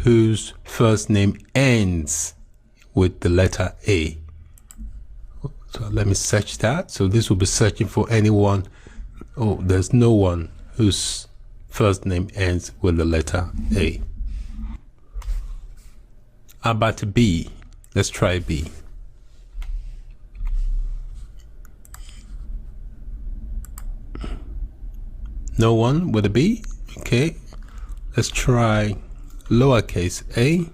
whose first name ends with the letter A. So let me search that. So this will be searching for anyone. Oh, there's no one whose first name ends with the letter A. How about B? Let's try B. No one with a B. Okay, let's try lowercase a.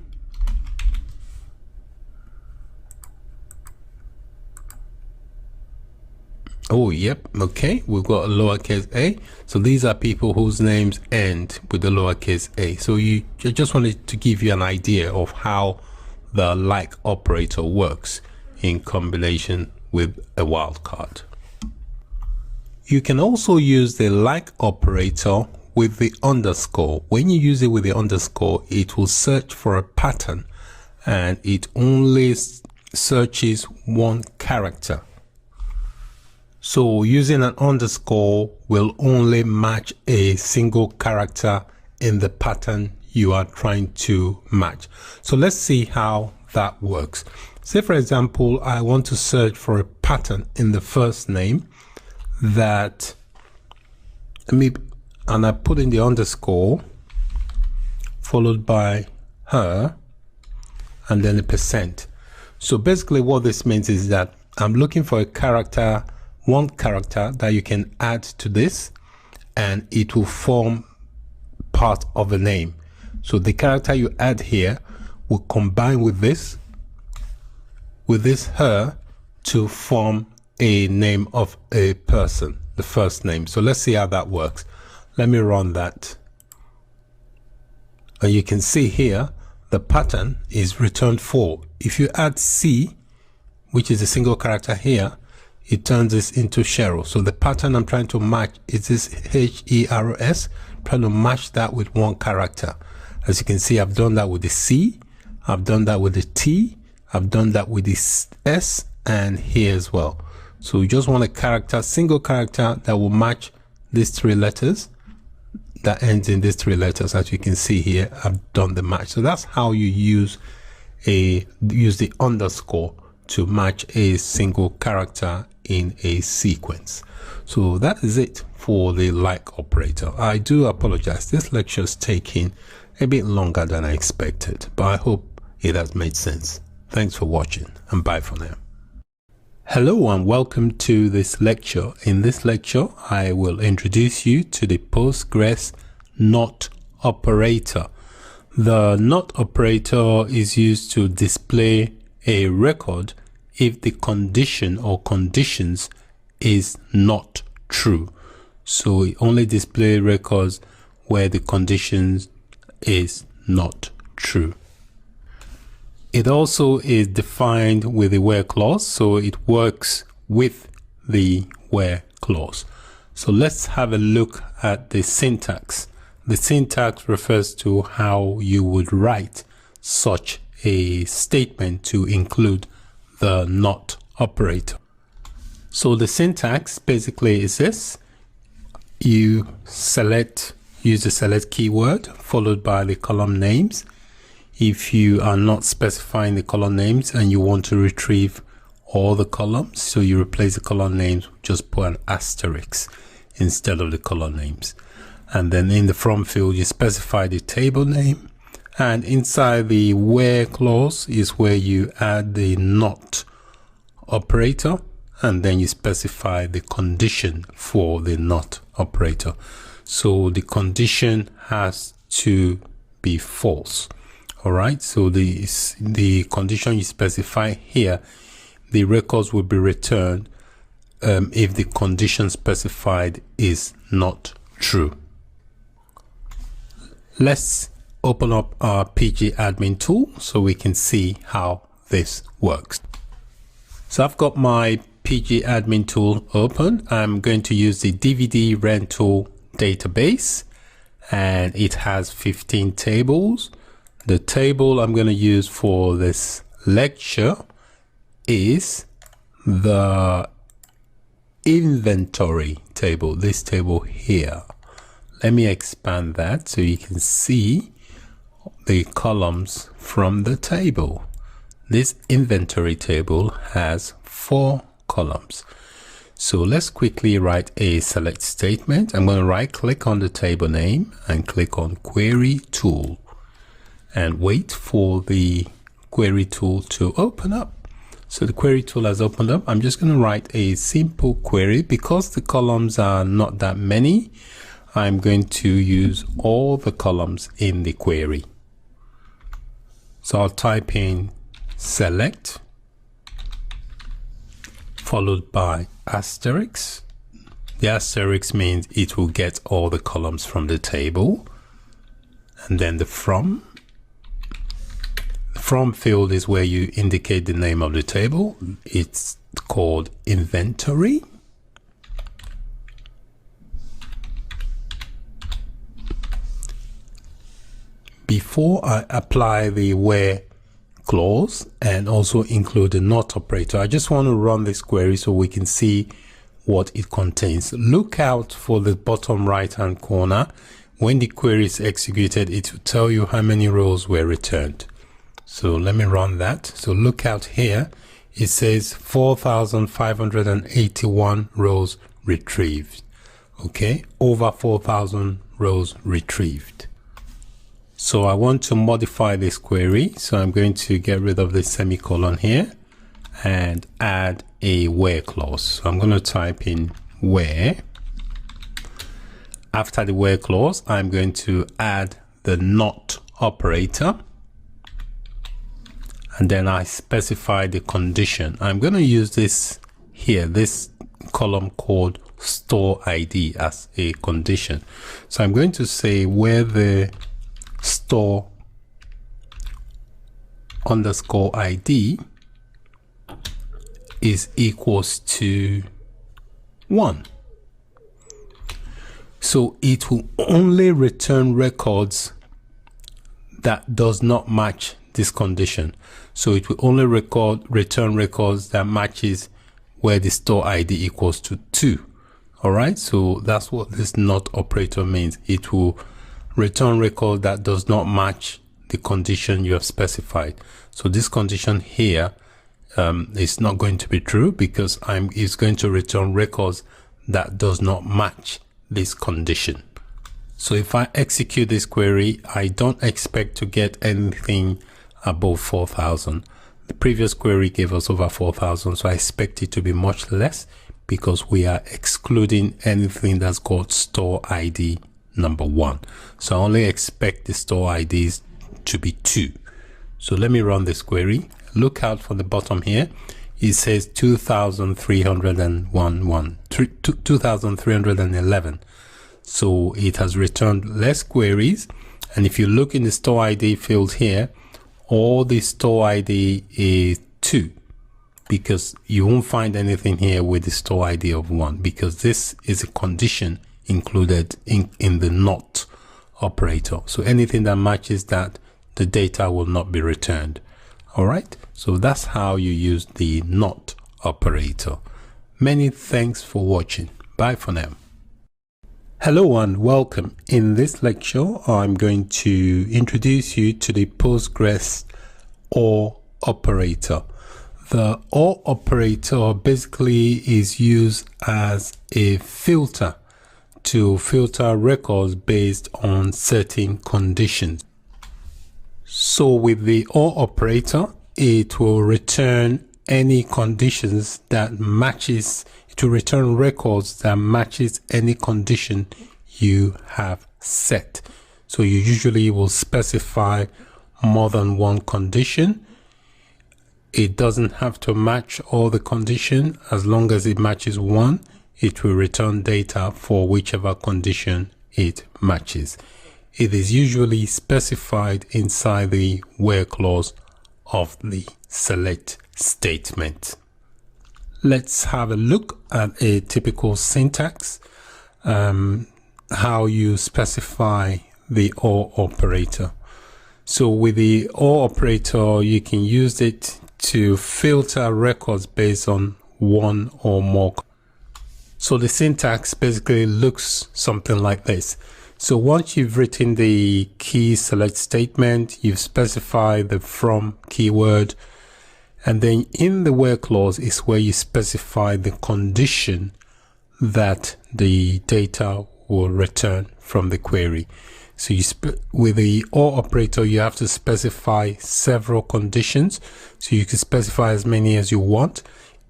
Oh, yep. Okay, we've got a lowercase a. So these are people whose names end with the lowercase a. So I just wanted to give you an idea of how the like operator works in combination with a wildcard. You can also use the like operator with the underscore. When you use it with the underscore, it will search for a pattern and it only searches one character. So using an underscore will only match a single character in the pattern you are trying to match. So let's see how that works. Say for example, I want to search for a pattern in the first name that and I put in the underscore followed by her and then a %. So basically what this means is that I'm looking for a character, one character that you can add to this and it will form part of a name. So the character you add here will combine with this her to form a name of a person, the first name. So let's see how that works. Let me run that. And you can see here the pattern is returned 4. If you add C, which is a single character here, it turns this into Cheryl. So the pattern I'm trying to match is this HEROS, trying to match that with one character. As you can see, I've done that with the C, I've done that with the T, I've done that with the S, and here as well. So you just want a character, single character that will match these 3 letters, that ends in these 3 letters. As you can see here, I've done the match. So that's how you use the underscore to match a single character in a sequence. So that is it for the like operator. I do apologize, this lecture is taking a bit longer than I expected, but I hope it has made sense. Thanks for watching and bye for now. Hello and welcome to this lecture. In this lecture, I will introduce you to the Postgres NOT operator. The NOT operator is used to display a record if the condition or conditions is not true. So it only displays records where the conditions is not true. It also is defined with a where clause, so it works with the where clause. So let's have a look at the syntax. The syntax refers to how you would write such a statement to include the NOT operator. So the syntax basically is this. You use the select keyword followed by the column names. If you are not specifying the column names and you want to retrieve all the columns, so you replace the column names, just put an asterisk instead of the column names. And then in the from field, you specify the table name. And inside the where clause is where you add the NOT operator. And then you specify the condition for the NOT operator. So the condition has to be false. All right, so the condition you specify here, the records will be returned if the condition specified is not true. Let's open up our pgadmin tool so we can see how this works. So I've got my pgadmin tool open. I'm going to use the DVD rental database and it has 15 tables. The table I'm going to use for this lecture is the inventory table, this table here. Let me expand that so you can see the columns from the table. This inventory table has 4 columns. So let's quickly write a select statement. I'm going to right click on the table name and click on query tool and wait for the query tool to open up. So the query tool has opened up. I'm just going to write a simple query. Because the columns are not that many, I'm going to use all the columns in the query. So I'll type in select followed by asterisk. The asterisk means it will get all the columns from the table. And then the from. The from field is where you indicate the name of the table. It's called inventory. Before I apply the where clause and also include the not operator, I just want to run this query so we can see what it contains. Look out for the bottom right hand corner. When the query is executed, it will tell you how many rows were returned. So let me run that. So look out here. It says 4,581 rows retrieved. Okay, over 4,000 rows retrieved. So I want to modify this query. So I'm going to get rid of the semicolon here and add a where clause. So I'm going to type in where. After the where clause, I'm going to add the not operator. And then I specify the condition. I'm going to use this here, this column called store ID as a condition. So I'm going to say where the store underscore ID is equals to 1. So it will only return records that does not match this condition. So it will only return records that matches where the store ID equals to 2. All right, so that's what this not operator means. It will return record that does not match the condition you have specified. So this condition here is not going to be true because it's going to return records that does not match this condition. So if I execute this query, I don't expect to get anything above 4,000. The previous query gave us over 4,000, so I expect it to be much less because we are excluding anything that's called store ID number 1. So I only expect the store IDs to be 2. So let me run this query. Look out for the bottom here. It says 2,311. So it has returned less queries. And if you look in the store ID field here, all the store ID is 2 because you won't find anything here with the store ID of 1 because this is a condition included in the not operator. So anything that matches that, the data will not be returned. All right, so that's how you use the not operator. Many thanks for watching. Bye for now. Hello and welcome. In this lecture, I'm going to introduce you to the Postgres OR operator. The OR operator basically is used as a filter to filter records based on certain conditions. So with the OR operator, it will return any conditions that matches, it will return records that matches any condition you have set. So you usually will specify more than one condition. It doesn't have to match all the condition. As long as it matches one, it will return data for whichever condition it matches. It is usually specified inside the where clause of the select statement. Let's have a look at a typical syntax, how you specify the OR operator. So with the OR operator, you can use it to filter records based on one or more. So the syntax basically looks something like this. So once you've written the key select statement, you've specified the from keyword, and then in the where clause is where you specify the condition that the data will return from the query. So with the OR operator, you have to specify several conditions. So you can specify as many as you want.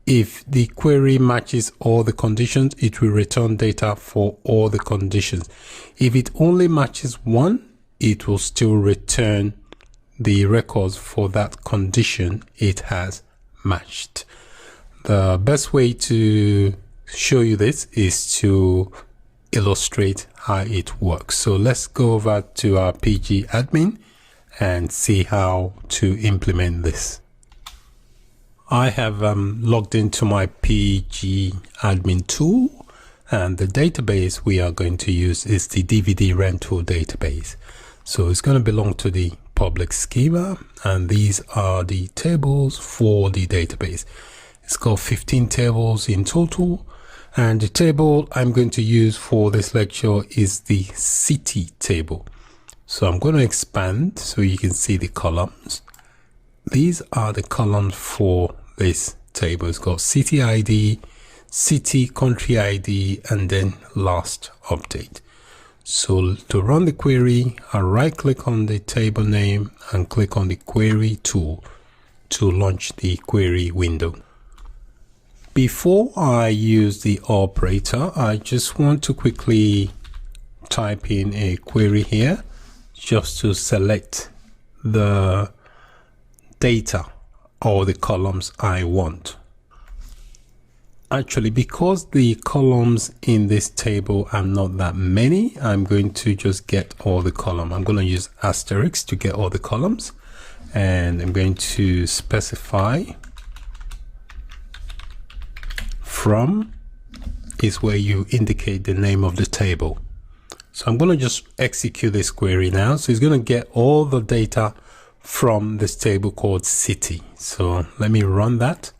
If the query matches all the conditions, it will return data for all the conditions. If it only matches one, it will still return the records for that condition it has matched. The best way to show you this is to illustrate how it works. So let's go over to our PG admin and see how to implement this. I have logged into my PG admin tool, and the database we are going to use is the DVD rental database. So it's going to belong to the public schema, and these are the tables for the database. It's got 15 tables in total, and the table I'm going to use for this lecture is the city table. So I'm going to expand so you can see the columns. These are the columns for this table. It's got city ID, city country ID, and then last update. So to run the query, I right click on the table name and click on the query tool to launch the query window. Before I use the operator, I just want to quickly type in a query here just to select the data or the columns I want. Actually, because the columns in this table are not that many, I'm going to just get all the columns. I'm going to use asterisk to get all the columns, and I'm going to specify from is where you indicate the name of the table. So I'm going to just execute this query now. So it's going to get all the data from this table called city. So let me run that,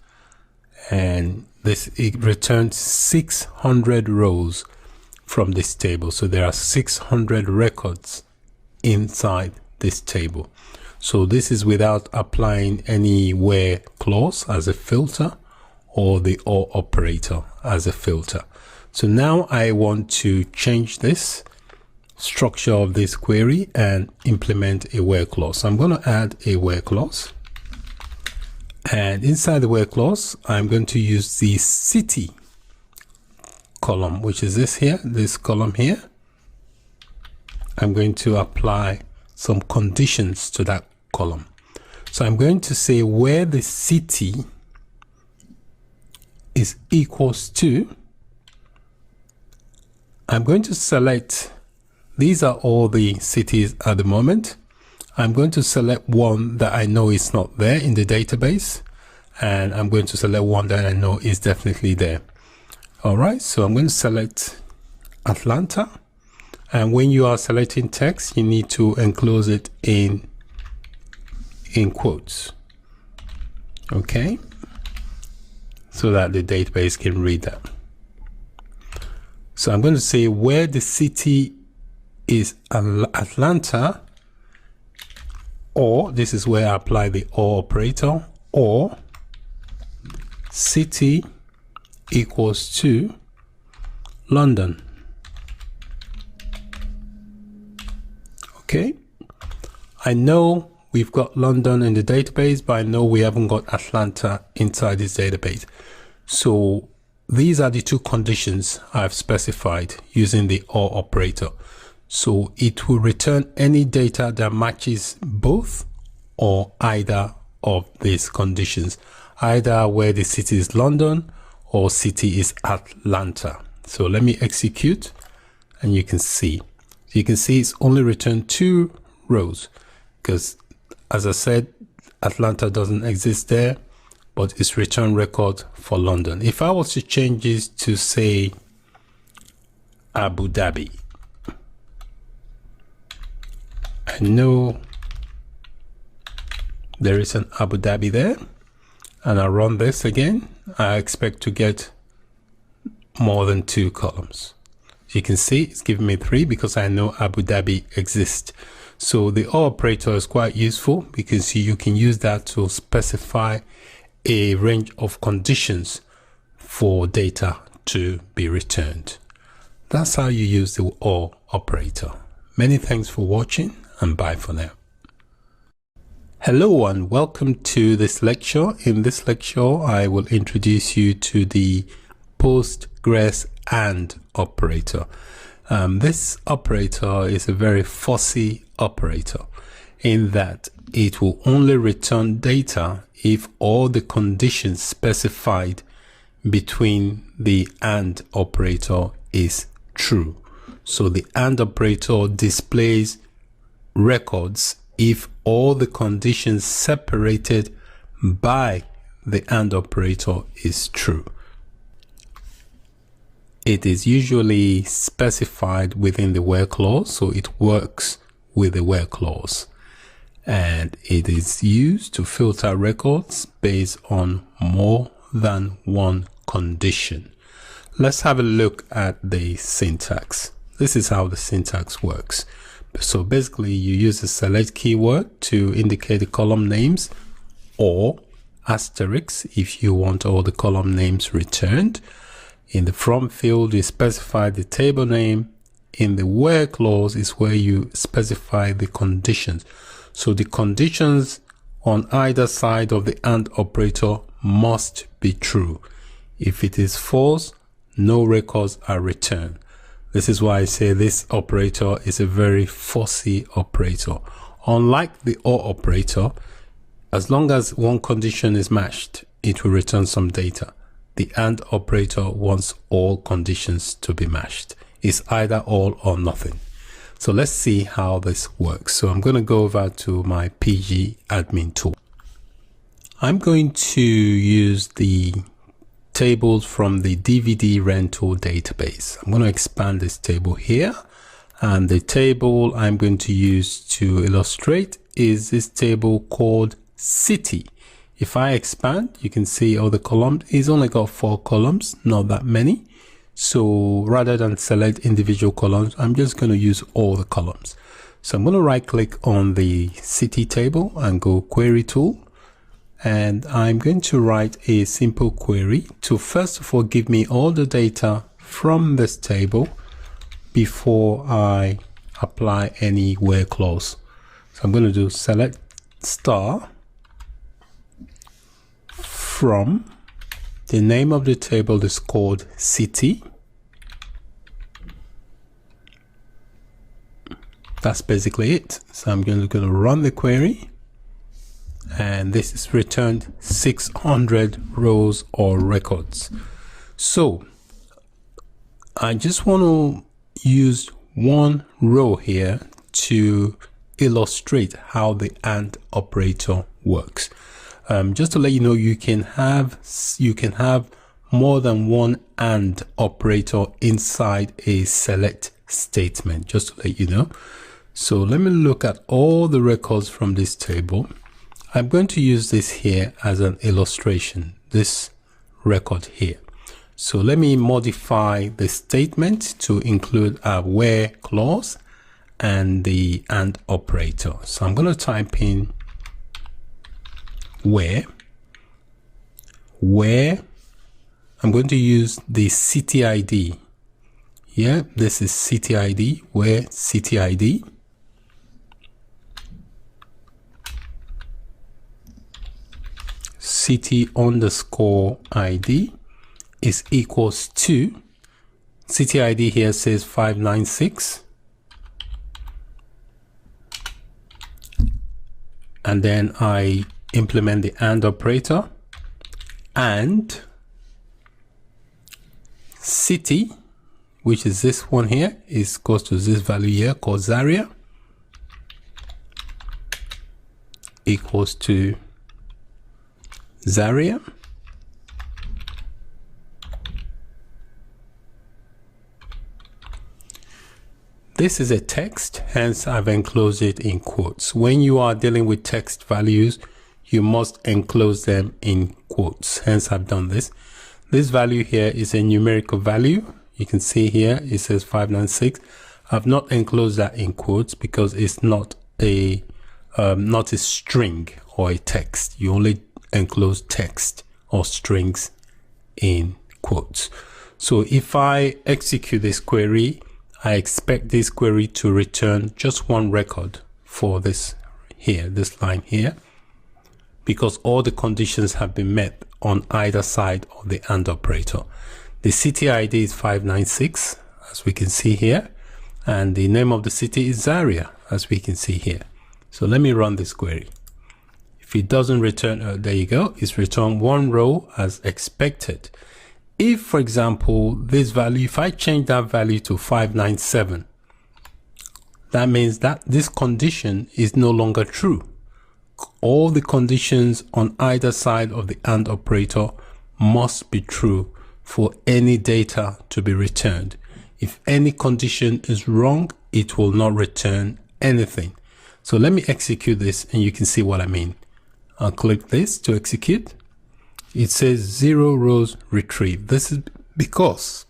and it returns 600 rows from this table. So there are 600 records inside this table. So this is without applying any where clause as a filter or the OR operator as a filter. So now I want to change this structure of this query and implement a where clause. So I'm going to add a where clause, and inside the where clause I'm going to use the city column, which is this column here. I'm going to apply some conditions to that column. So I'm going to say where the city is equals to, I'm going to select, these are all the cities at the moment. I'm going to select one that I know is not there in the database, and I'm going to select one that I know is definitely there. All right, so I'm going to select Atlanta, and when you are selecting text, you need to enclose it in quotes, okay, so that the database can read that. So I'm going to say where the city is Atlanta, or this is where I apply the OR operator, or city equals to London. Okay, I know we've got London in the database, but I know we haven't got Atlanta inside this database. So these are the two conditions I've specified using the OR operator. So it will return any data that matches both or either of these conditions, either where the city is London or city is Atlanta. So let me execute, and you can see. So you can see it's only returned 2 rows because, as I said, Atlanta doesn't exist there, but it's return record for London. If I was to change this to say Abu Dhabi, I know there is an Abu Dhabi there, and I run this again, I expect to get more than 2 columns. As you can see, it's giving me 3 because I know Abu Dhabi exists. So the OR operator is quite useful because you can use that to specify a range of conditions for data to be returned. That's how you use the OR operator. Many thanks for watching, and bye for now. Hello and welcome to this lecture. In this lecture, I will introduce you to the Postgres AND operator. This operator is a very fussy operator in that it will only return data if all the conditions specified between the AND operator is true. So the AND operator displays records if all the conditions separated by the AND operator is true. It is usually specified within the where clause, so it works with the where clause. And it is used to filter records based on more than one condition. Let's have a look at the syntax. This is how the syntax works. So basically, you use the select keyword to indicate the column names, or asterisk if you want all the column names returned. In the from field, you specify the table name. In the where clause is where you specify the conditions. So the conditions on either side of the AND operator must be true. If it is false, no records are returned. This is why I say this operator is a very fussy operator. Unlike the OR operator, as long as one condition is matched, it will return some data. The AND operator wants all conditions to be matched. It's either all or nothing. So let's see how this works. So I'm going to go over to my PG admin tool. I'm going to use the tables from the DVD rental database. I'm going to expand this table here, and the table I'm going to use to illustrate is this table called city. If I expand, you can see all the columns. It's only got 4 columns, not that many. So rather than select individual columns, I'm just going to use all the columns. So I'm going to right click on the city table and go query tool. And I'm going to write a simple query to first of all give me all the data from this table before I apply any where clause. So I'm going to do select star from the name of the table is called city. That's basically it. So I'm going to run the query, and this is returned 600 rows or records. So I just want to use one row here to illustrate how the AND operator works. Just to let you know, you can have more than one AND operator inside a select statement, just to let you know. So let me look at all the records from this table. I'm going to use this here as an illustration, this record here. So let me modify the statement to include a where clause and the AND operator. So I'm going to type in where I'm going to use the city ID. Yeah, this is city ID, where city ID. City underscore ID is equals to, city ID here says 596. And then I implement the AND operator, and city, which is this one here, is equals to this value here called Zaria, equals to Zaria. This is a text, hence I've enclosed it in quotes. When you are dealing with text values, you must enclose them in quotes, hence I've done this. This value here is a numerical value. You can see here it says 596. I've not enclosed that in quotes because it's not a string or a text. You only enclose text or strings in quotes. So if I execute this query, I expect this query to return just one record for this line here, because all the conditions have been met on either side of the AND operator. The city ID is 596, as we can see here, and the name of the city is Zaria, as we can see here. So let me run this query. If it doesn't return, there you go, it's returned one row as expected. If, for example, this value, if I change that value to 597, that means that this condition is no longer true. All the conditions on either side of the AND operator must be true for any data to be returned. If any condition is wrong, it will not return anything. So let me execute this and you can see what I mean. I'll click this to execute. It says 0 rows retrieved. This is because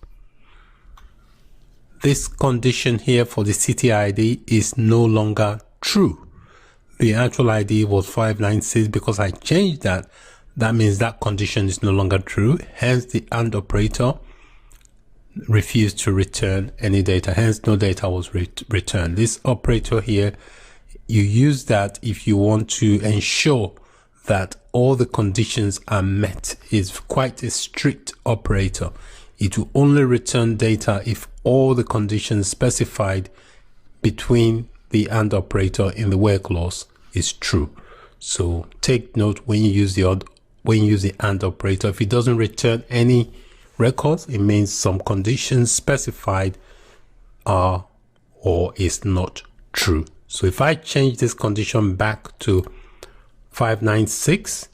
this condition here for the city ID is no longer true. The actual ID was 596. Because I changed that, that means that condition is no longer true. Hence the AND operator refused to return any data. Hence no data was returned. This operator here, you use that if you want to ensure that all the conditions are met. It's quite a strict operator. It will only return data if all the conditions specified between the AND operator in the where clause is true. So take note when you use the AND operator, if it doesn't return any records, it means some conditions specified are or is not true. So if I change this condition back to 596,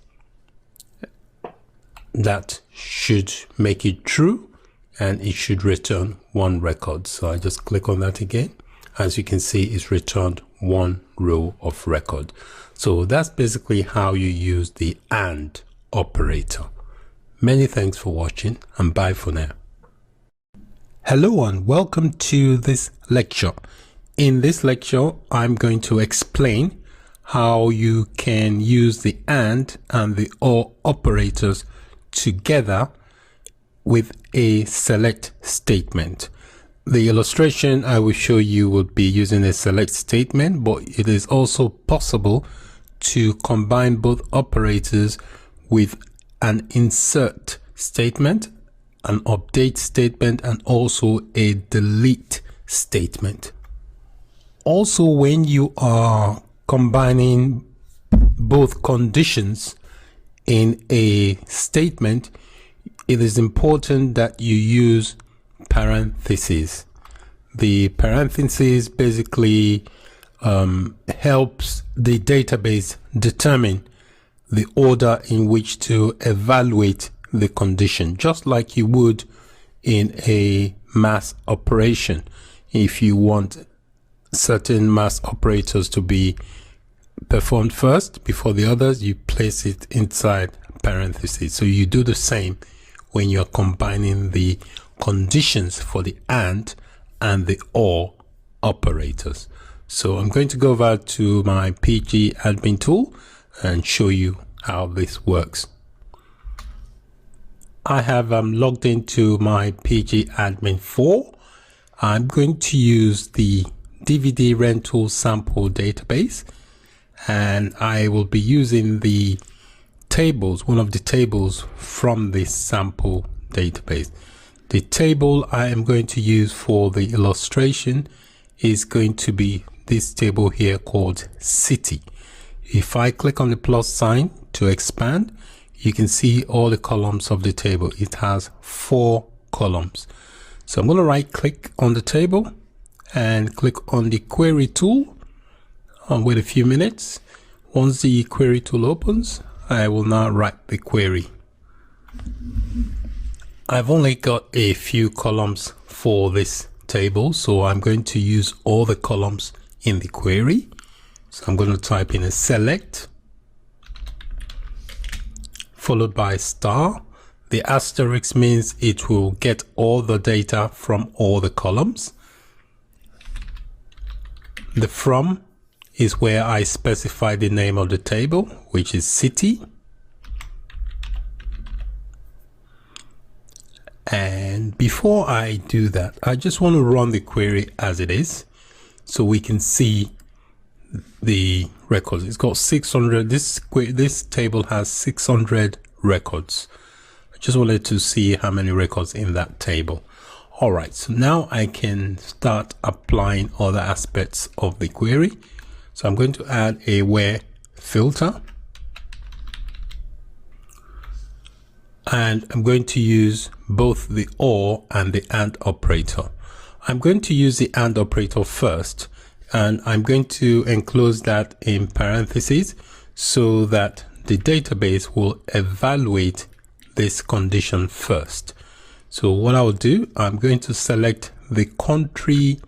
that should make it true and it should return one record. So I just click on that again. As you can see, it's returned one row of record. So that's basically how you use the AND operator. Many thanks for watching and bye for now. Hello and welcome to this lecture. In this lecture, I'm going to explain how you can use the AND and the OR operators together with a select statement. The illustration I will show you will be using a select statement, but it is also possible to combine both operators with an insert statement, an update statement, and also a delete statement. Also, when you are combining both conditions in a statement, it is important that you use parentheses. The parentheses basically helps the database determine the order in which to evaluate the condition, just like you would in a math operation. If you want certain math operators to be performed first before the others, you place it inside parentheses. So you do the same when you're combining the conditions for the AND and the OR operators. So I'm going to go over to my PG admin tool and show you how this works. I have logged into my PG admin 4. I'm going to use the DVD rental sample database, and I will be using the tables, one of the tables from this sample database. The table I am going to use for the illustration is going to be this table here called city. If I click on the plus sign to expand, you can see all the columns of the table. It has 4 columns. So I'm going to right click on the table and click on the query tool. I'll wait a few minutes. Once the query tool opens, I will now write the query. I've only got a few columns for this table, so I'm going to use all the columns in the query. So I'm going to type in a select followed by star, The asterisk means it will get all the data from all the columns. The from is where I specify the name of the table, which is city. And before I do that, I just want to run the query as it is so we can see the records. It's got 600. This table has 600 records. I just wanted to see how many records in that table. All right, so now I can start applying other aspects of the query. So I'm going to add a where filter, and I'm going to use both the or and the and operator. I'm going to use the and operator first, and I'm going to enclose that in parentheses so that the database will evaluate this condition first. So what I will do, I'm going to select the country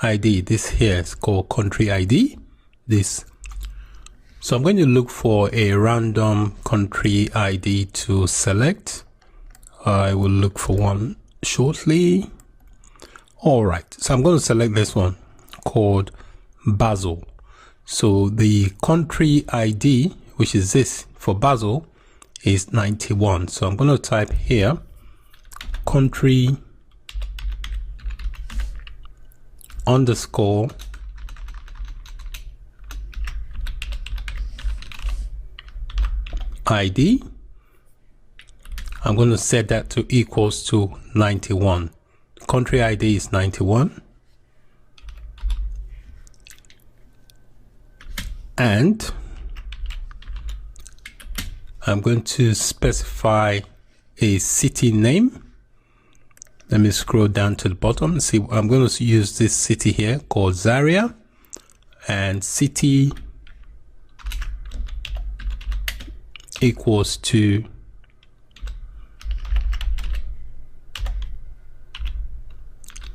ID. This here is called country ID. This. So I'm going to look for a random country ID to select. I will look for one shortly. All right, so I'm going to select this one called Basel. So the country ID, which is this for Basel, is 91. So I'm going to type here country underscore ID. I'm going to set that to equals to 91. Country ID is 91. And I'm going to specify a city name. Let me scroll down to the bottom and see. I'm going to use this city here called Zaria, and city equals to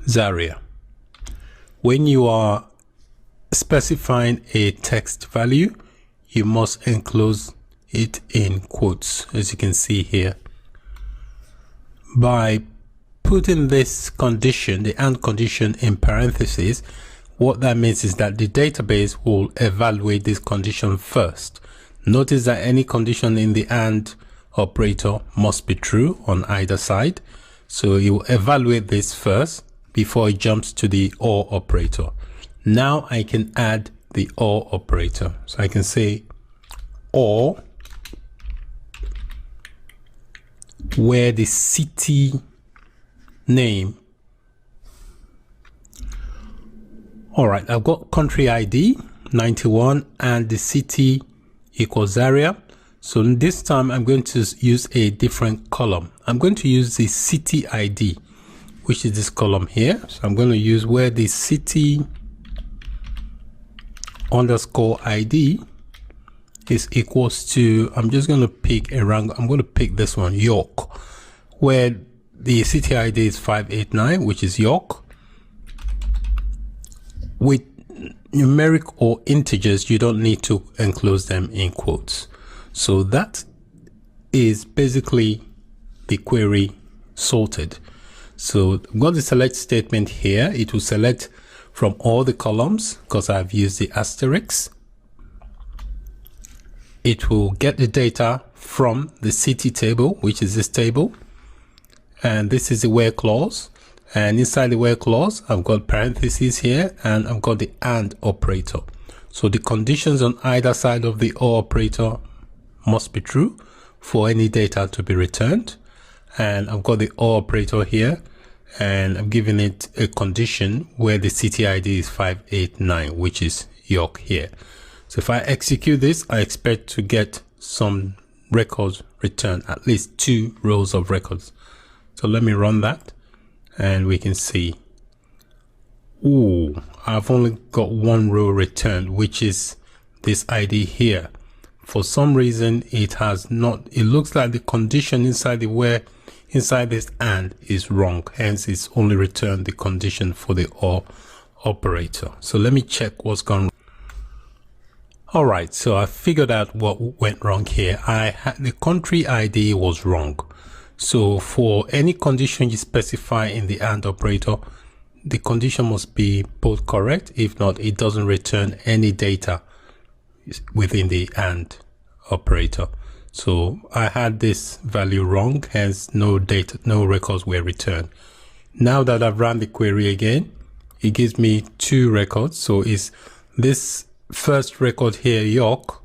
Zaria. When you are specifying a text value, you must enclose it in quotes, as you can see here. By putting this condition, the and condition, in parentheses, what that means is that the database will evaluate this condition first. Notice that any condition in the and operator must be true on either side. So you will evaluate this first before it jumps to the or operator. Now I can add the or operator. So I can say or where the city name. All right, I've got country ID 91 and the city equals Zaria. So this time I'm going to use a different column. I'm going to use the city ID, which is this column here. So I'm going to use where the city underscore ID is equals to, I'm just going to pick a rank. I'm going to pick this one, York, where the city ID is 589, which is York. With numeric or integers, you don't need to enclose them in quotes. So that is basically the query sorted. So I've got the select statement here. It will select from all the columns because I've used the asterisk. It will get the data from the city table, which is this table. And this is the where clause. And inside the where clause, I've got parentheses here, and I've got the and operator. So the conditions on either side of the or operator must be true for any data to be returned. And I've got the or operator here, and I'm giving it a condition where the city ID is 589, which is York here. So if I execute this, I expect to get some records returned, at least 2 rows of records. So let me run that and we can see, ooh, I've only got 1 row returned, which is this ID here. For some reason, it has not, it looks like the condition inside the where, inside this and is wrong. Hence, it's only returned the condition for the or operator. So let me check what's gone wrong. All right, so I figured out what went wrong here. The country ID was wrong. So for any condition you specify in the AND operator, the condition must be both correct. If not, it doesn't return any data within the AND operator. So I had this value wrong, hence no data, no records were returned. Now that I've run the query again, it gives me 2 records. So is this first record here, York,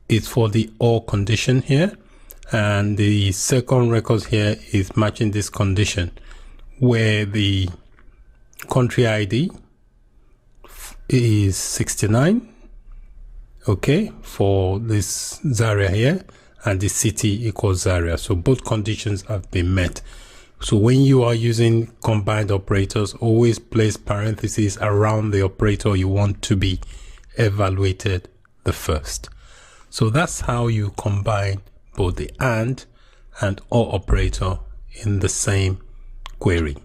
is for the OR condition here, and the second record here is matching this condition where the country ID is 69, okay, for this Zaria here, and the city equals Zaria. So both conditions have been met. So when you are using combined operators, always place parentheses around the operator you want to be evaluated the first. So that's how you combine both the AND and OR operator in the same query.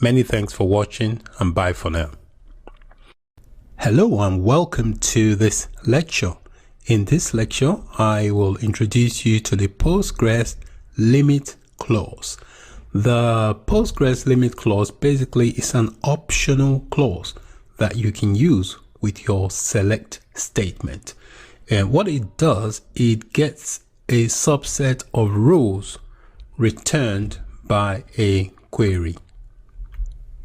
Many thanks for watching, and bye for now. Hello and welcome to this lecture. In this lecture, I will introduce you to the Postgres limit clause. The Postgres limit clause basically is an optional clause that you can use with your select statement. And what it does, it gets a subset of rows returned by a query.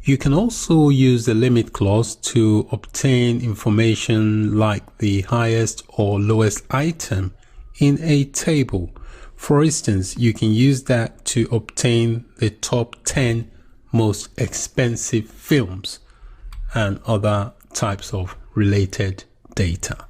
You can also use the limit clause to obtain information like the highest or lowest item in a table. For instance, you can use that to obtain the top 10 most expensive films and other types of related data.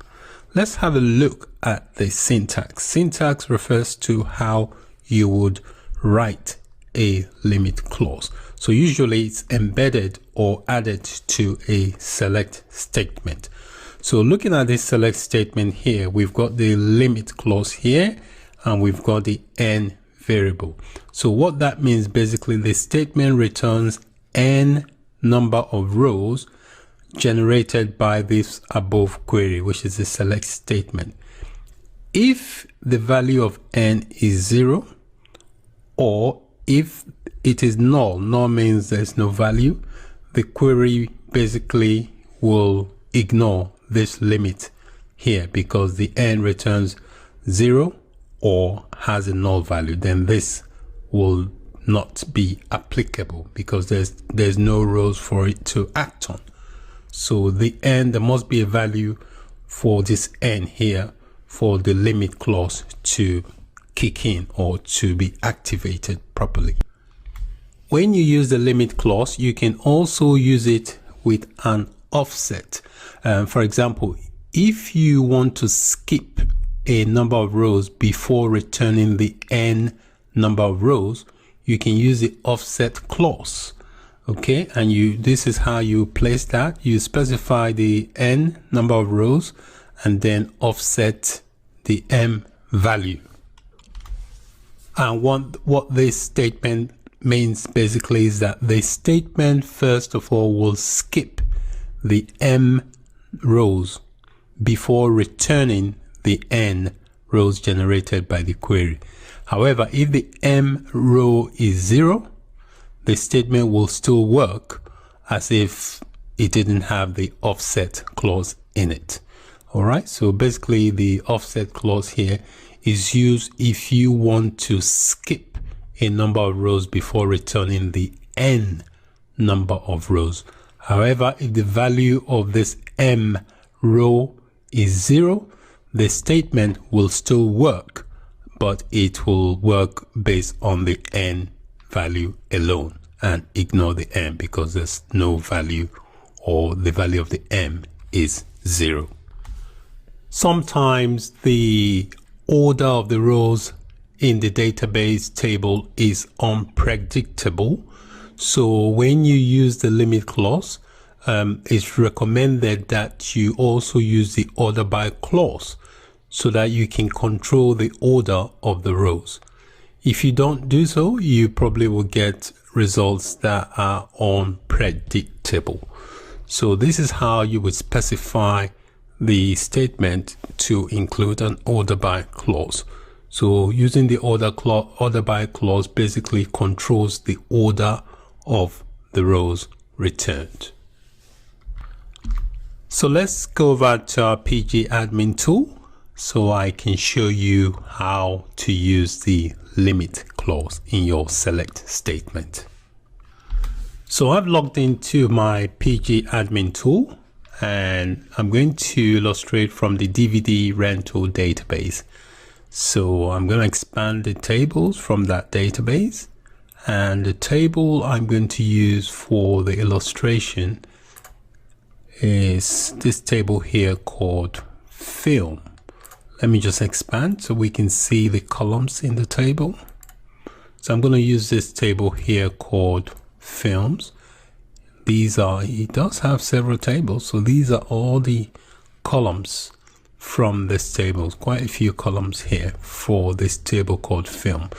Let's have a look at the syntax. Syntax refers to how you would write a limit clause. So usually it's embedded or added to a select statement. So looking at this select statement here, we've got the limit clause here, and we've got the n variable. So what that means, basically, the statement returns n number of rows generated by this above query, which is the select statement. If the value of n is 0, or if it is null, null means there's no value, the query basically will ignore this limit here because the n returns 0 or has a null value. Then this will not be applicable because there's no rows for it to act on. So the n, there must be a value for this n here for the limit clause to kick in or to be activated properly. When you use the limit clause, you can also use it with an offset. For example, if you want to skip a number of rows before returning the n number of rows, you can use the offset clause. Okay, and this is how you place that. You specify the n number of rows and then offset the m value. And what this statement means basically is that the statement first of all will skip the m rows before returning the n rows generated by the query. However, if the m row is 0, the statement will still work as if it didn't have the offset clause in it. All right, so basically the offset clause here is used if you want to skip a number of rows before returning the n number of rows. However, if the value of this m row is 0, the statement will still work, but it will work based on the n value alone and ignore the m because there's no value, or the value of the m is 0. Sometimes the order of the rows in the database table is unpredictable. So when you use the limit clause, it's recommended that you also use the order by clause so that you can control the order of the rows. If you don't do so, you probably will get results that are unpredictable. So this is how you would specify the statement to include an order by clause. So using the order by clause basically controls the order of the rows returned. So let's go over to our PG admin tool so I can show you how to use the limit clause in your select statement. So I've logged into my PG admin tool and I'm going to illustrate from the DVD rental database. So I'm going to expand the tables from that database, and the table I'm going to use for the illustration is this table here called film. Let me just expand so we can see the columns in the table. So I'm going to use this table here called films. It does have several tables, so these are all the columns from this table. Quite a few columns here for this table called film.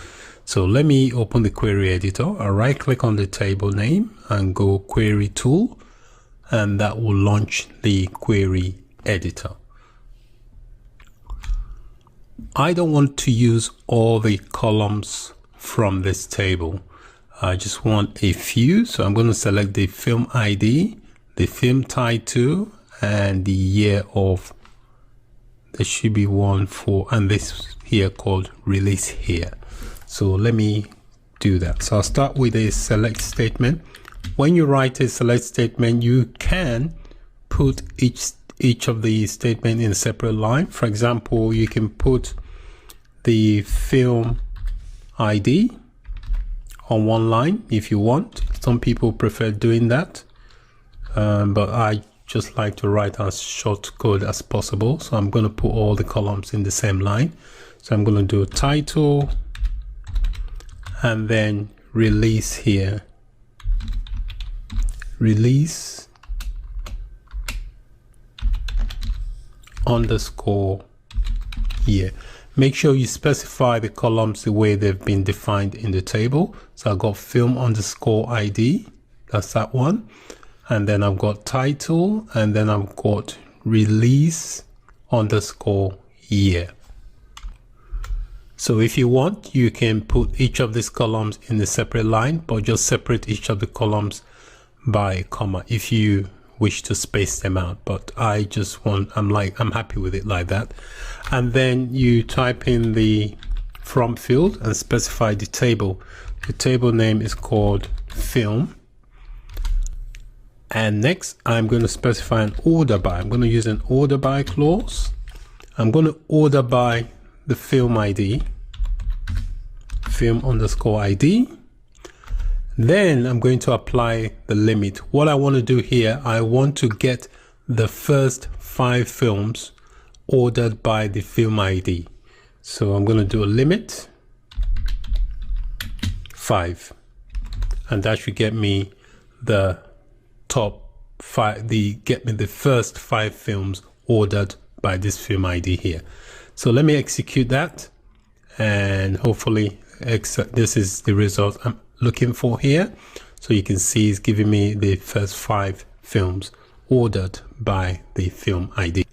So let me open the query editor. I'll right click on the table name and go query tool, and that will launch the query editor. I don't want to use all the columns from this table. I just want a few, so I'm going to select the film ID, the film title, and the year of. There should be one for, and this here called release here. So let me do that. So I'll start with a select statement. When you write a select statement, you can put each of the statement in a separate line. For example, you can put the film ID on one line if you want. Some people prefer doing that, but I just like to write as short code as possible. So I'm going to put all the columns in the same line. So I'm going to do title and then release here. Release underscore year. Make sure you specify the columns the way they've been defined in the table. So I've got film underscore ID, that's that one. And then I've got title, and then I've got release underscore year. So if you want, you can put each of these columns in a separate line, but just separate each of the columns by a comma if you wish to space them out. But I just want, I'm happy with it like that. And then you type in the from field and specify the table. The table name is called film. And next I'm going to specify an order by. I'm going to use an order by clause. I'm going to order by the film ID, film underscore ID. Then I'm going to apply the limit. What I want to do here, I want to get the first 5 films ordered by the film ID. So I'm going to do a limit 5, and that should get me the top 5, get me the first 5 films ordered by this film ID here. So let me execute that, and hopefully this is the result I'm looking for here. So you can see it's giving me the first 5 films ordered by the film ID.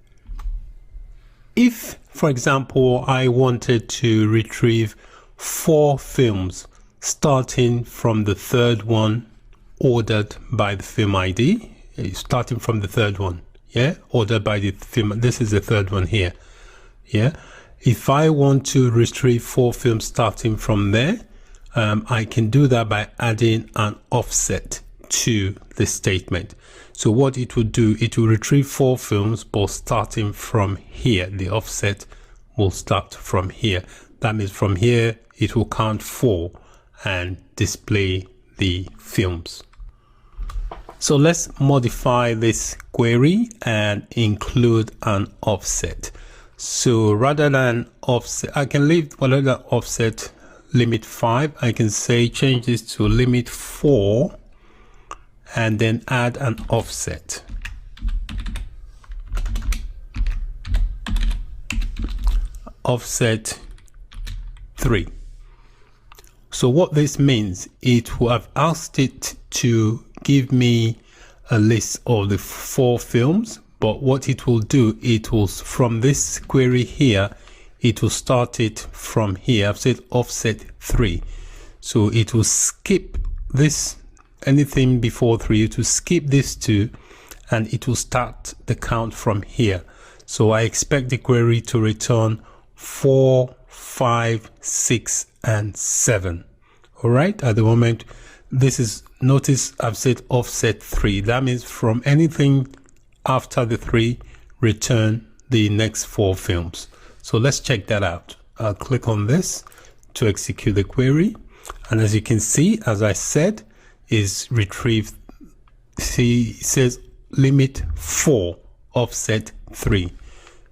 If, for example, I wanted to retrieve 4 films starting from the third one ordered by the film ID, starting from the third one, yeah, ordered by the film, this is the third one here, yeah. If I want to retrieve 4 films starting from there, I can do that by adding an offset to the statement. So what it will do, it will retrieve 4 films, but starting from here, the offset will start from here. That means from here, it will count 4 and display the films. So let's modify this query and include an offset. So rather than offset, I can leave whatever offset limit 5. I can say change this to limit 4 and then add an offset. Offset 3. So what this means, it will have asked it to give me a list of the 4 films, but what it will do, it will, from this query here, it will start it from here. I've said offset 3. So it will skip this, anything before 3, it will skip this 2, and it will start the count from here. So I expect the query to return 4, 5, 6, and 7. All right, at the moment, this is, notice I've said offset 3. That means from anything after the 3, return the next 4 films. So let's check that out. I'll click on this to execute the query. And as you can see, as I said, is retrieved. See, it says limit 4, offset 3.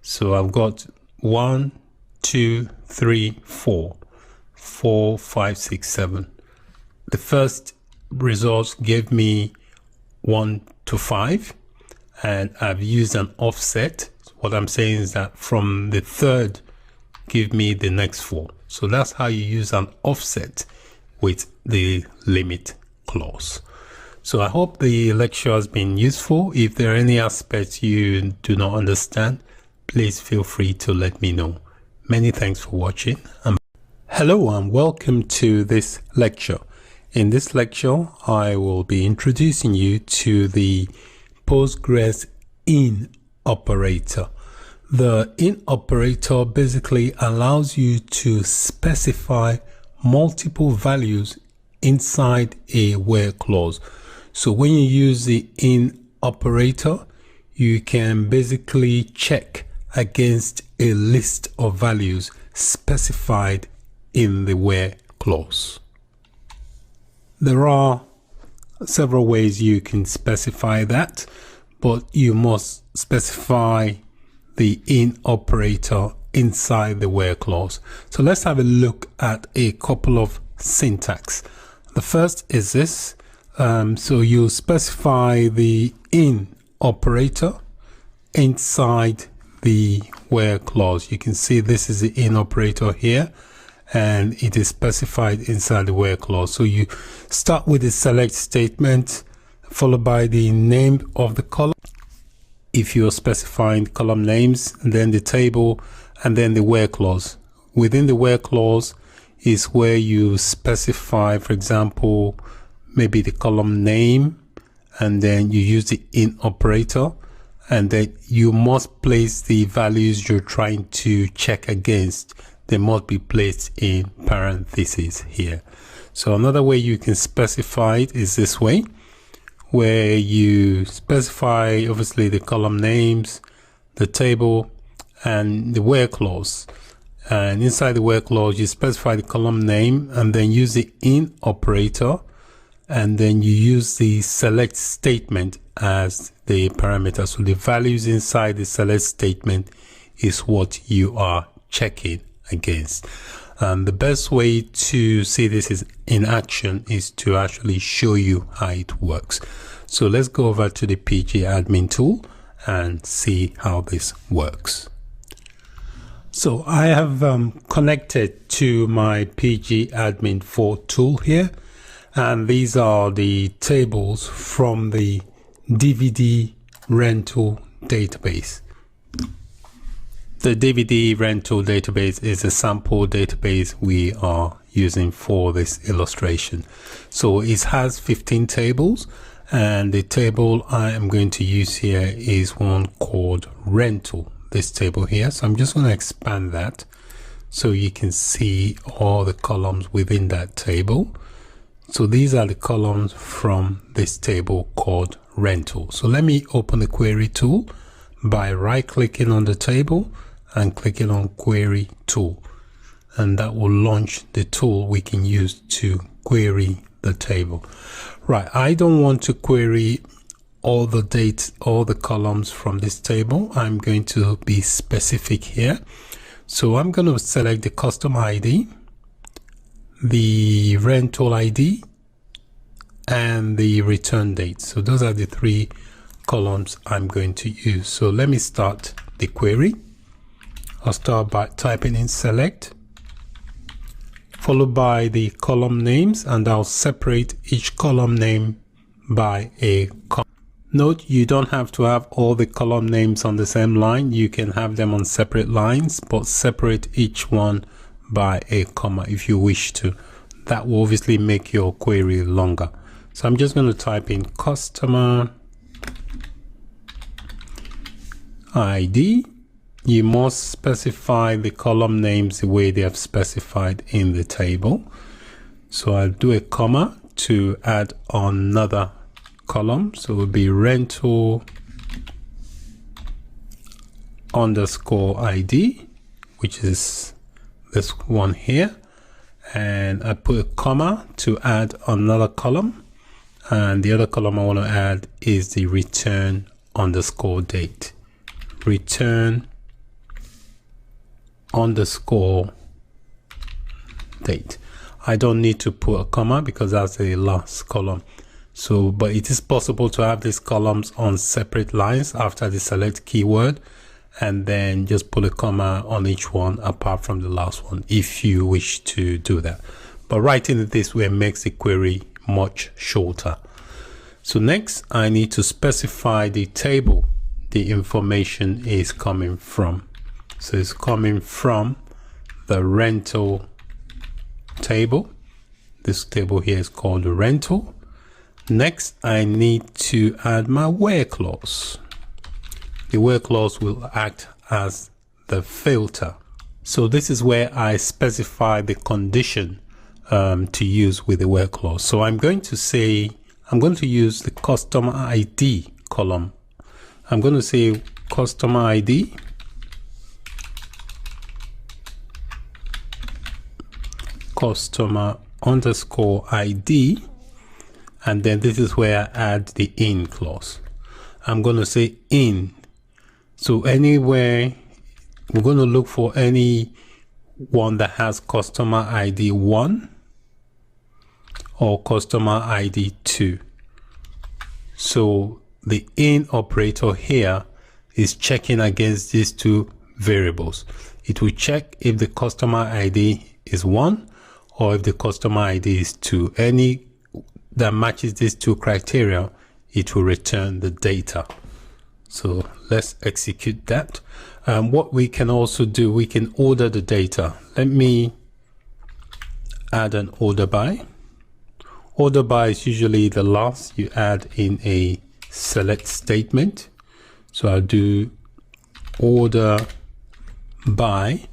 So I've got 1, 2, 3, 4, 4, 5, 6, 7. The first results gave me 1 to 5, and I've used an offset. What I'm saying is that from the third, give me the next 4. So that's how you use an offset with the limit clause. So I hope the lecture has been useful. If there are any aspects you do not understand, please feel free to let me know. Many thanks for watching. Hello and welcome to this lecture. In this lecture, I will be introducing you to the Postgres in operator. The in operator basically allows you to specify multiple values inside a where clause. So when you use the in operator, you can basically check against a list of values specified in the where clause. There are several ways you can specify that, but you must specify the in operator inside the where clause. So let's have a look at a couple of syntax. The first is this. So you specify the in operator inside the where clause. You can see this is the in operator here, and it is specified inside the where clause. So you start with the select statement followed by the name of the column. If you're specifying column names, then the table, and then the where clause. Within the where clause is where you specify, for example, maybe the column name, and then you use the in operator, and then you must place the values you're trying to check against. They must be placed in parentheses here. So another way you can specify it is this way, where you specify obviously the column names, the table, and the where clause. And inside the where clause, you specify the column name and then use the in operator, and then you use the select statement as the parameter. So the values inside the select statement is what you are checking against. The best way to see this is in action is to actually show you how it works. So let's go over to the PG admin tool and see how this works. So I have connected to my PG admin 4 tool here, and these are the tables from the DVD rental database. The DVD rental database is a sample database we are using for this illustration. So it has 15 tables, and the table I am going to use here is one called rental, this table here. So I'm just going to expand that so you can see all the columns within that table. So these are the columns from this table called rental. So let me open the query tool by right clicking on the table and clicking on query tool, and that will launch the tool we can use to query the table. Right, I don't want to query all the dates, all the columns from this table. I'm going to be specific here. So I'm going to select the custom ID, the rental ID, and the return date. So those are the 3 columns I'm going to use. So let me start the query. I'll start by typing in select, followed by the column names, and I'll separate each column name by a comma. Note, you don't have to have all the column names on the same line. You can have them on separate lines, but separate each one by a comma if you wish to. That will obviously make your query longer. So I'm just going to type in customer ID. You must specify the column names the way they have specified in the table. So I'll do a comma to add another column. So it will be rental underscore ID, which is this one here. And I put a comma to add another column. And the other column I want to add is the return underscore date. Return underscore date. I don't need to put a comma because that's the last column. So, but it is possible to have these columns on separate lines after the select keyword, and then just put a comma on each one apart from the last one if you wish to do that. But writing it this way makes the query much shorter. So next, I need to specify the table the information is coming from. So it's coming from the rental table. This table here is called the rental. Next, I need to add my where clause. The where clause will act as the filter. So this is where I specify the condition to use with the where clause. So I'm going to say, I'm going to use the customer ID column. I'm going to say customer ID customer underscore ID, and then this is where I add the in clause. I'm going to say in. So anywhere we're going to look for any one that has customer ID 1 or customer ID 2. So the in operator here is checking against these two variables. It will check if the customer ID is 1 or if the customer ID is 2. Any that matches these two criteria, it will return the data. So let's execute that. What we can also do, we can order the data. Let me add an order by. Order by is usually the last you add in a select statement. So I'll do order by,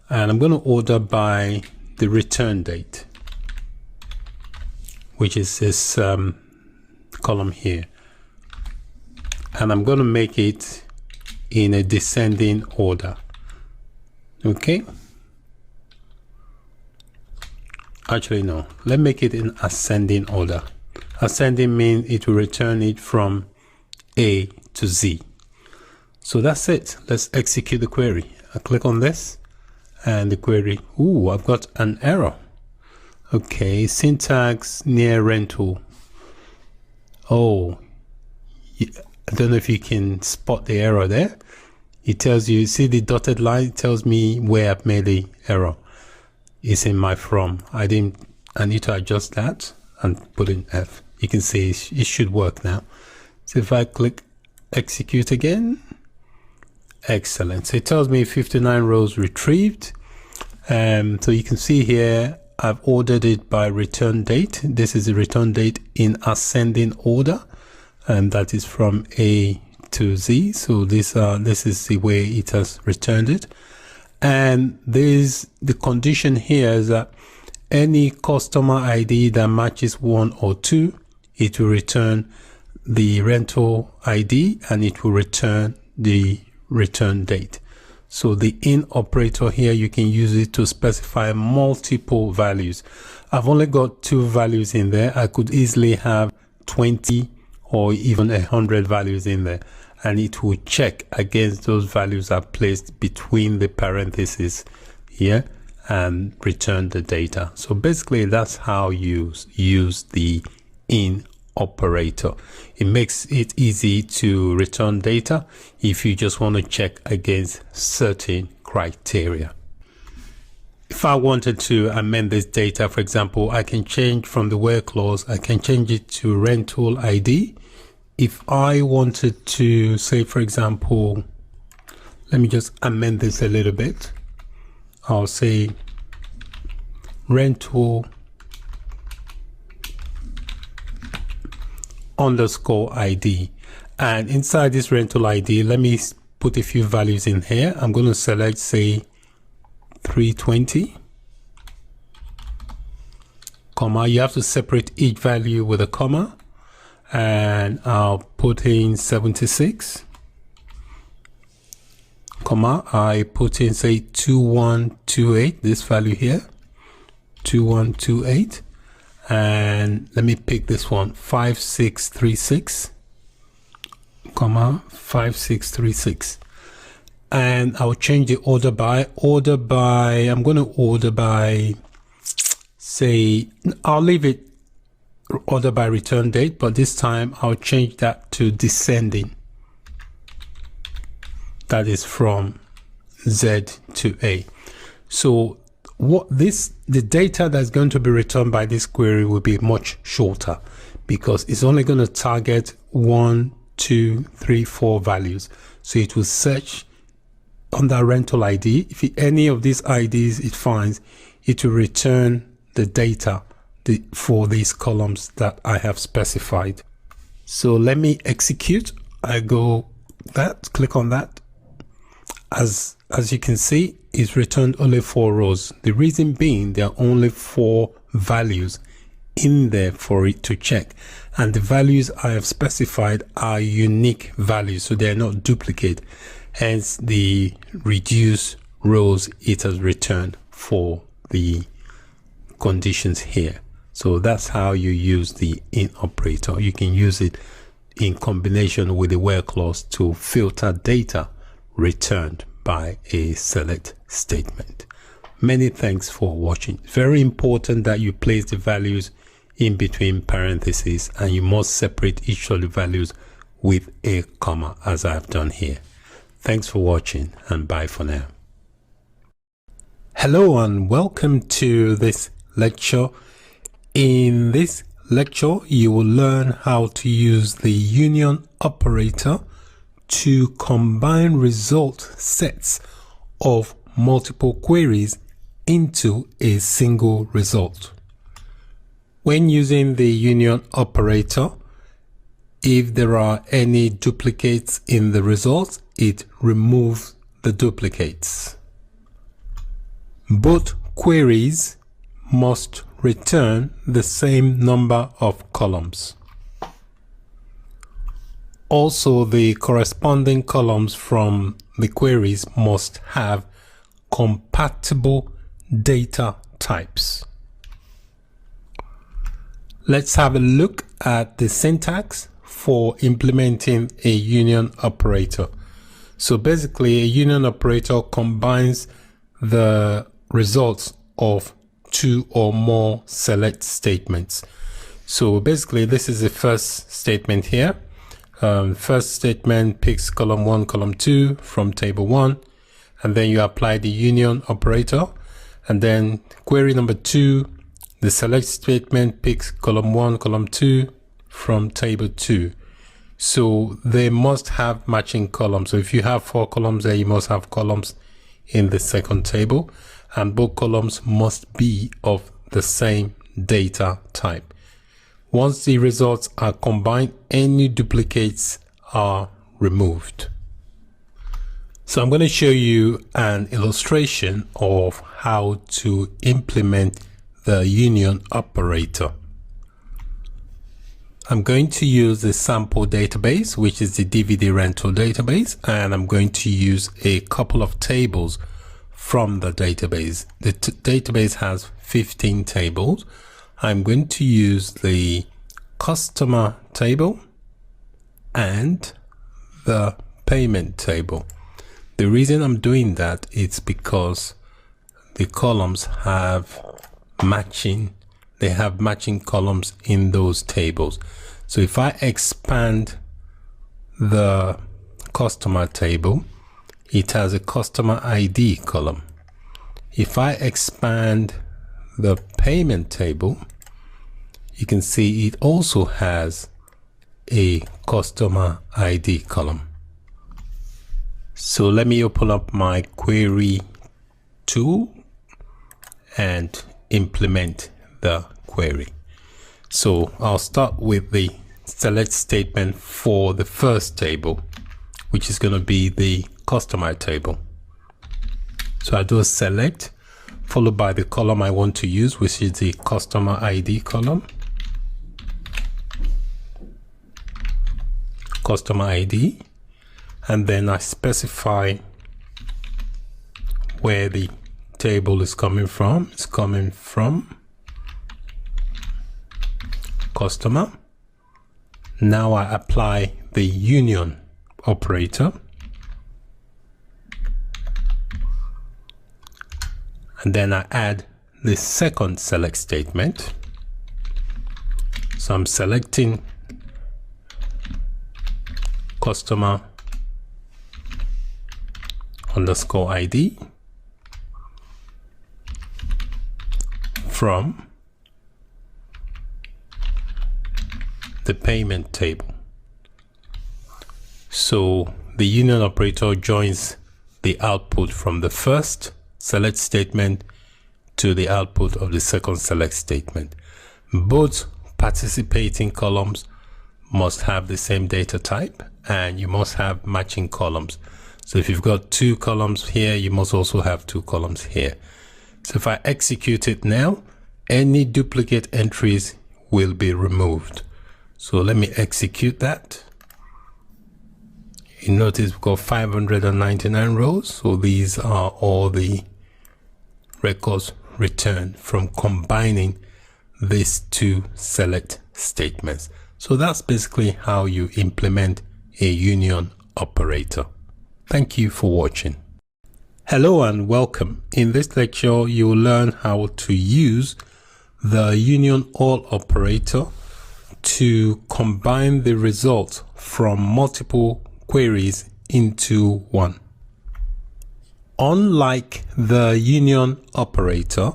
and I'm going to order by the return date, which is this column here. And I'm going to make it in a descending order. Okay. Actually, no. Let's make it in ascending order. Ascending means it will return it from A to Z. So that's it. Let's execute the query. I click on this and the query. Ooh, I've got an error. Okay, syntax near rental. Oh, I don't know if you can spot the error there. It tells you, see the dotted line, it tells me where I've made the error. It's in my from. I need to adjust that and put in F. You can see it should work now. So if I click execute again, excellent. So it tells me 59 rows retrieved. So you can see here, I've ordered it by return date. This is the return date in ascending order, and that is from A to Z. So this is the way it has returned it. And the condition here is that any customer ID that matches 1 or 2, it will return the rental ID and it will return the return date. So the in operator here, you can use it to specify multiple values. I've only got 2 values in there. I could easily have 20 or even 100 values in there, and it will check against those values are placed between the parentheses here and return the data. So basically that's how you use the in operator. It makes it easy to return data if you just want to check against certain criteria. If I wanted to amend this data, for example, I can change from the where clause, I can change it to rental ID. if I wanted to say, for example, let me just amend this a little bit. I'll say rental underscore ID, and inside this rental ID, let me put a few values in here. I'm going to select, say, 320, comma. You have to separate each value with a comma, and I'll put in 76, comma. I put in, say, 2128, this value here, 2128, and let me pick this one, 5636, comma, 5636, and I'll change the order by, I'm going to order by, say, I'll leave it order by return date, but this time I'll change that to descending. That is from Z to A. So the data that's going to be returned by this query will be much shorter, because it's only going to target 1, 2, 3, 4 values. So it will search on that rental ID. If any of these IDs it finds, it will return the data for these columns that I have specified. So let me execute. I go that, click on that. As you can see, it's returned only 4 rows. The reason being, there are only 4 values in there for it to check, and the values I have specified are unique values, so they're not duplicate, hence the reduced rows it has returned for the conditions here. So that's how you use the in operator. You can use it in combination with the where clause to filter data returned by a select statement. Many thanks for watching. Very important that you place the values in between parentheses, and you must separate each of the values with a comma, as I have done here. Thanks for watching, and bye for now. Hello and welcome to this lecture. In this lecture, you will learn how to use the union operator to combine result sets of multiple queries into a single result. When using the union operator, if there are any duplicates in the results, it removes the duplicates. Both queries must return the same number of columns. Also, the corresponding columns from the queries must have compatible data types. Let's have a look at the syntax for implementing a union operator. So basically, a union operator combines the results of 2 or more select statements. So basically, this is the first statement here. First statement picks column 1, column 2 from table 1, and then you apply the union operator, and then query number 2, the select statement picks column 1, column 2 from table 2. So they must have matching columns. So if you have 4 columns there, you must have columns in the second table, and both columns must be of the same data type. Once the results are combined, any duplicates are removed. So I'm going to show you an illustration of how to implement the union operator. I'm going to use the sample database, which is the DVD rental database, and I'm going to use a couple of tables from the database. The database has 15 tables. I'm going to use the customer table and the payment table. The reason I'm doing that is because the columns have matching columns in those tables. So if I expand the customer table, it has a customer ID column. If I expand the payment table, you can see it also has a customer ID column. So let me open up my query tool and implement the query. So I'll start with the select statement for the first table, which is going to be the customer table. So I do a select followed by the column I want to use, which is the customer ID column. Customer ID, and then I specify where the table is coming from. It's coming from customer. Now I apply the union operator, and then I add the second select statement. So I'm selecting customer underscore ID from the payment table. So the union operator joins the output from the first select statement to the output of the second select statement. Both participating columns must have the same data type, and you must have matching columns. So if you've got two columns here, you must also have two columns here. So if I execute it now, any duplicate entries will be removed. So let me execute that. You notice we've got 599 rows. So these are all the records returned from combining these two select statements. So that's basically how you implement a union operator. Thank you for watching. Hello and welcome. In this lecture, you will learn how to use the union all operator to combine the results from multiple queries into one. Unlike the union operator,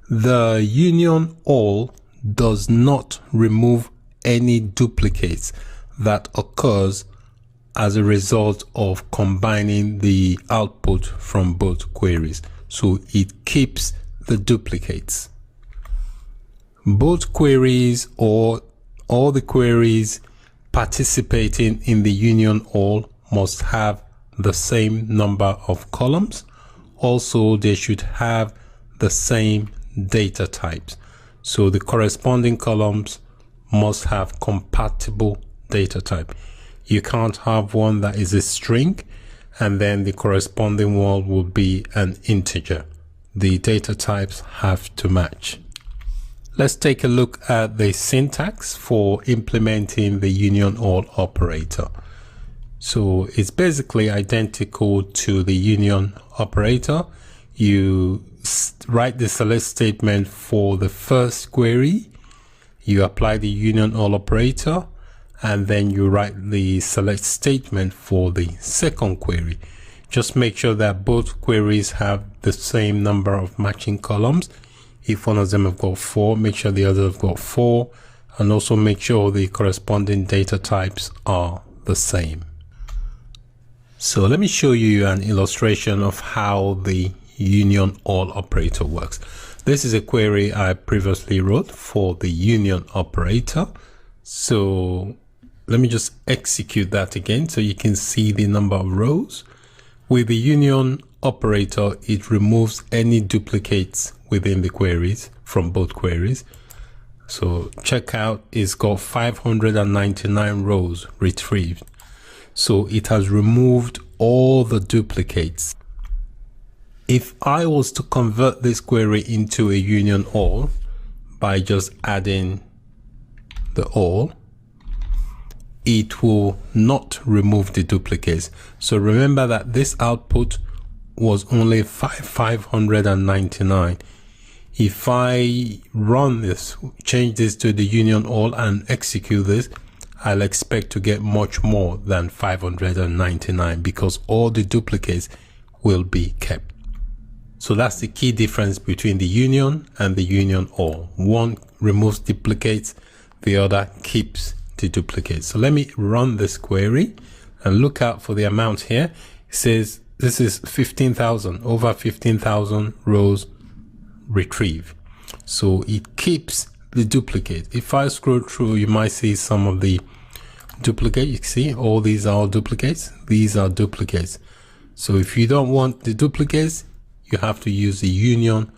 the union all does not remove any duplicates that occurs as a result of combining the output from both queries. So it keeps the duplicates. Both queries or all the queries participating in the union all must have the same number of columns. Also, they should have the same data types. So the corresponding columns must have compatible data type. You can't have one that is a string and then the corresponding one will be an integer. The data types have to match. Let's take a look at the syntax for implementing the union all operator. So it's basically identical to the union operator. You write the select statement for the first query, you apply the union all operator, and then you write the select statement for the second query. Just make sure that both queries have the same number of matching columns. If one of them have got 4, make sure the other have got 4, and also make sure the corresponding data types are the same. So let me show you an illustration of how the union all operator works. This is a query I previously wrote for the union operator. So let me just execute that again so you can see the number of rows. With the union operator, it removes any duplicates within the queries from both queries. So checkout is got 599 rows retrieved. So it has removed all the duplicates. If I was to convert this query into a union all by just adding the all, it will not remove the duplicates. So remember that this output was only 599. If I run this, change this to the union all and execute this, I'll expect to get much more than 599 because all the duplicates will be kept. So that's the key difference between the union and the union all. One removes duplicates, the other keeps the duplicate. So let me run this query and look out for the amount here. It says this is 15,000, over 15,000 rows retrieved. So it keeps the duplicate. If I scroll through, you might see some of the duplicate. You can see all these are all duplicates. These are duplicates. So if you don't want the duplicates, you have to use the union